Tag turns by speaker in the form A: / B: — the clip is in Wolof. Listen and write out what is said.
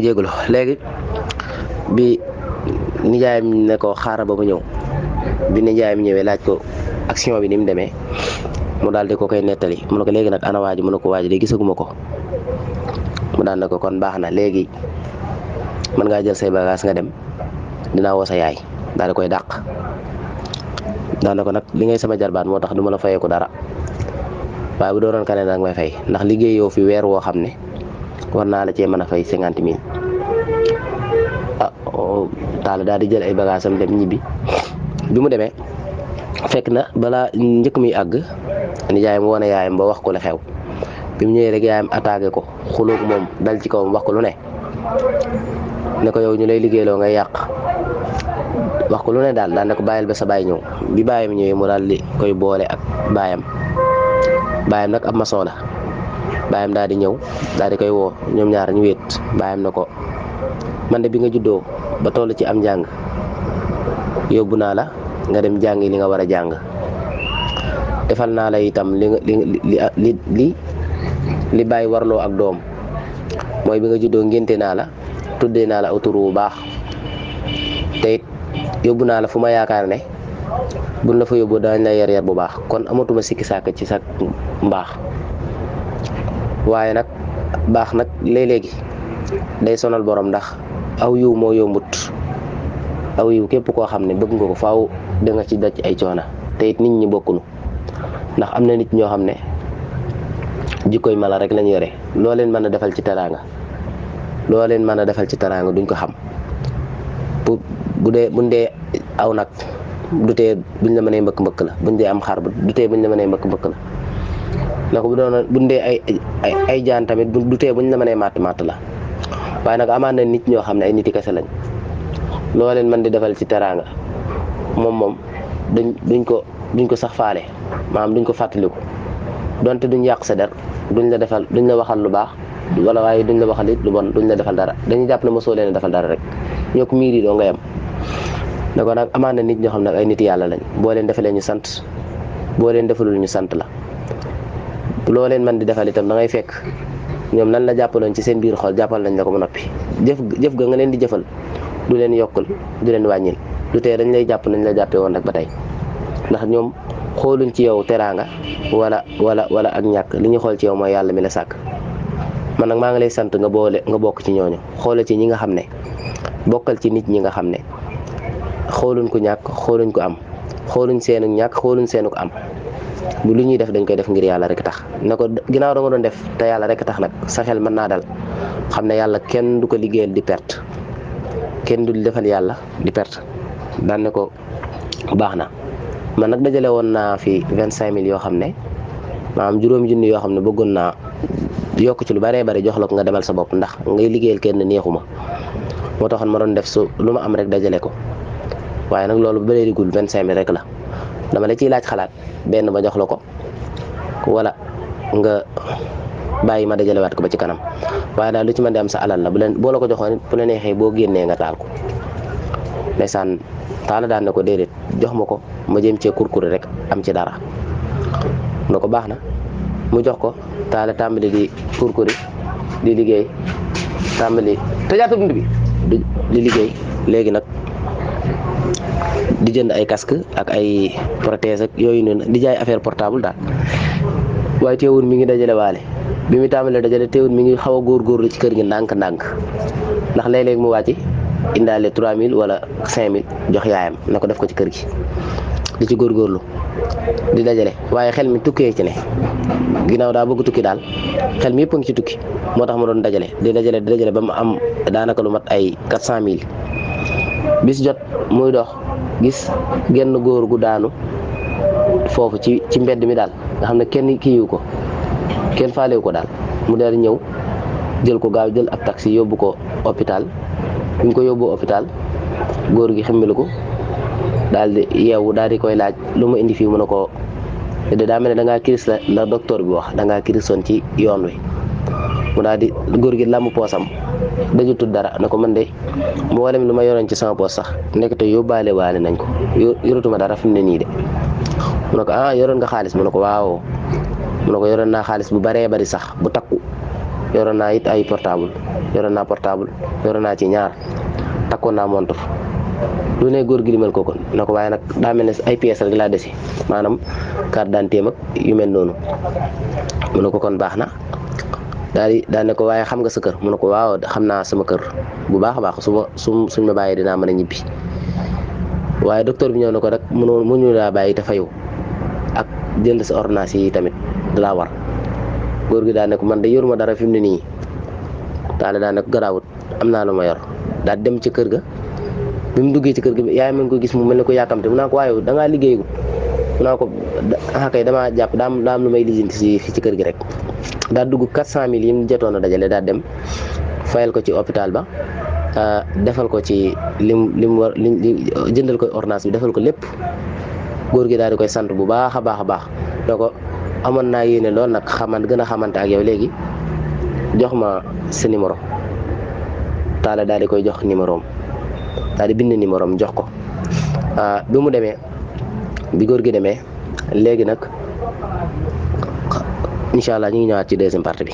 A: jégalu léegi bi nijaayam ne ko xaaral ba mu ñëw bi nijaayam ñëwee laaj ko action bi ni mu demee mu daal di ko koy nettali mu ne ko léegi nag ana waaju mu ne ko waaju de gisaguma ko mu daan ne ko kon baax na léegi mën ngaa jël say bagage nga dem dinaa woo sa yaay daal di koy dàq daan ne ko nag li ngay sama jarbaat moo tax du ma la fayee ko dara waaye bu dooroon keneen nag may fay ndax liggéeyoo fi weer woo xam ne war naa la cee mën a fay 50 000 taala daal di jël ay bagages am dem ñibbi bi mu demee fekk na balaa njëkk muy àgg nijaayam woone yaayam ba wax ko la xew bi mu ñëwee rek yaayam attaqué ko xulóog moom dal ci kawam wax ko lu ne ko yow ñu lay liggéeyloo ngay yàq wax ko lu ne daal daan ne ko bàyyil ba sa baay ñëw bi baayam ñëwee mu daal di koy boole ak baayam nag ab maçon la baayam daal di ñëw daal di koy woo ñoom ñaar ñu wéet baayam na ko man de bi nga juddoo ba toll ci am njàng yóbbu naa la nga dem jàngi li nga war a jàng defal naa la itam li bàyyi warloo ak doom mooy bi nga juddoo ngénte naa la tuddee naa la aw tur bu baax te it yóbbu naa la fu ma yaakaar ne buñ la fa yóbbu daañ la yar bu baax kon amatuma sikki sàkk ci sa mbaax waaye nag baax nag léeg-léegi day sonal borom ndax aw yiw moo yombut aw yiw képp koo xam ne bëgg nga ko faaw da nga ci daj ay coona te it nit ñi bokkunu ndax am na nit ñoo xam ne jikkoy mala rek lañu yore loo leen mën a defal ci teraanga duñ ko xam bu dee aw nag du tee buñ la mënee mbëkk la buñ dee am xar du tee buñ la mënee mbëkk la na ko buñ dee ay jaan tamit du tee buñ la mënee màtt la waaye nag amaan na nit ñoo xam ne ay nit yi kese lañ loo leen mën di defal ci teraanga moom duñ ko sax faale maanaam duñ ko fàttaliku donte duñ yàq sa der duñ la waxal lu baax wala waaye duñ la waxal it lu bon duñ la defal dara dañuy jàpp ne mosoo leen defal dara rek ñoo ko miir yi doo nga yem ne ko nag amaan na nit ñoo xam ne ay nit yàlla lañ boo leen defalee ñu sant boo leen defalul ñu sant la loo leen mën di defal itam da ngay fekk ñoom lan la jàppaloon ci seen biir xol jàppal nañ la ko ba noppi jëf ga nga leen di jëfal du leen yokkul du leen wàññil du tee dañ lay jàpp nañ la jàppee woon rek ba tey ndax ñoom xooluñ ci yow teraanga wala ak ñàkk li ñu xool ci yow mooy yàlla mi la sàkk man nag maa ngi lay sant nga bokk ci ñooñu xoolal ci ñi nga xam ne bokkal ci nit ñi nga xam ne xooluñ ko ñàkk xooluñ ko am xooluñ seenu ñàkk xooluñ seenu ko am bu lu ñuy def dañ koy def ngir yàlla rek tax ne ko ginnaaw da nga doon def te yàlla rek tax nag sa xel mën naa dal xam ne yàlla kenn du ko liggéeyal di perte kenn du defal yàlla di perte daan ne ko baax na man nag dajale woon naa fi 25 000 yoo xam ne maanaam juróomi junni yoo xam ne bëggoon naa yokk ci lu baree bari jox la ko nga demal sa bopp ndax ngay liggéeyal kenn neexuma moo taxoon ma doon def su lu ma am rek dajale ko waaye nag loolu ba léegi gul 25 000 rek la dama la ciy laaj xalaat benn ma jox la ko wala nga bàyyi ma dajalewaat ko ba ci kanam waaye daal lu ci mën di am sa alal la boo la ko joxoon bu la neexee boo génnee nga taal ko ndeysaan taala daan na ko déedéet jox ma ko ma jëm cee kurkuri rek am ci dara na ko baax na mu jox ko taala tàmbali di kurkuri di liggéey tàmbali tëjaatu bunt bi di liggéey léegi nag di jënd ay casque ak ay prothèse ak yooyu noonu di jaay affaire portable daal waaye teewul mi ngi dajale waale bi mu tàmbalee dajale teewul mi ngi xaw a góorgóorlu ci kër gi ndànk-ndànk ndax léeg-léeg mu wàcc indaale 3000 wala 5000 jox yaayam na ko def ko ci kër gi di ci góorgóorlu di dajale waaye xel mi tukkee ci ne ginnaaw daa bëgg tukki daal xel mi yëpp a ngi ci tukki moo tax ma doon dajale di dajale ba mu am daanaka lu mat ay 400000 bis jot muy dox gis genn góor gu daanu foofu ci mbedd mi daal nga xam ne kenn kiiwu ko kenn faalewu ko daal mu daal di ñëw jël ko gaaw jël ab taxi yóbbu ko hôpital bu ñu ko yóbbu hôpital góor gi ximmilu ko daal di yeewu daal di koy laaj lu ma indi fii mu ne ko daa mel ne da ngaa kiris la docteur bi wax da ngaa kirisoon ci yoon wi mu daal di góor gi làmb poosam dañu tudd dara ne ko man de mboolem lu ma yoroon ci sama poos sax nekk te yóbbaale waale nañ ko yoratuma dara fi mu ne nii de mu ne ko yoroon nga xaalis mu ne ko waaw mu ne ko yoroon naa xaalis bu baree bari sax bu takku yoroon naa it ay portable yoroon naa portable yoroon naa ci ñaar takkoon naa montre lu ne góor gi limal ko kon na ko waaye nag daa mel ne ay pièces rek laa desi maanaam carte d'identité mag yu mel noonu mu ne ko kon baax na daal ne ko waaye xam nga sa kër mu ne ko waaw xam naa sama kër bu baax a baax suñ ma bàyyee dinaa mën a ñibbi waaye docteur bi ñëw na ko rek mënu laa bàyyi te fayu ak jënd sa ordonnance yi tamit dalaa war góor gi daal ne ko man de yoruma dara fi mu ne nii daal ne ko garaawut am naa lu ma yor daal dem ci kër ga bi mu duggee ci kër gi yaay ma ngi ko gis mu mel ne ko yàkkamte mu naa ko waaye dangaa liggéeyu mu naa ko kay damaa jàpp daa am lu may lijjanti ci kër gi rek daal dugg 400 000 yi mu jotoon a dajale daal dem fayal ko ci hôpital ba defal ko ci lim war jëndal ko ordonnance bi defal ko lépp góor gi daal di koy sant bu baax a baax a baax ne ko amoon naa yéene lool nag gën a xamante ak yow léegi jox ma sa numéro taala daal di koy jox numéro am daal di bind numéro am jox ko bi mu demee bi góor gi demee léegi nag incha allah ñu ngi ñëwaat ci deuxième partie bi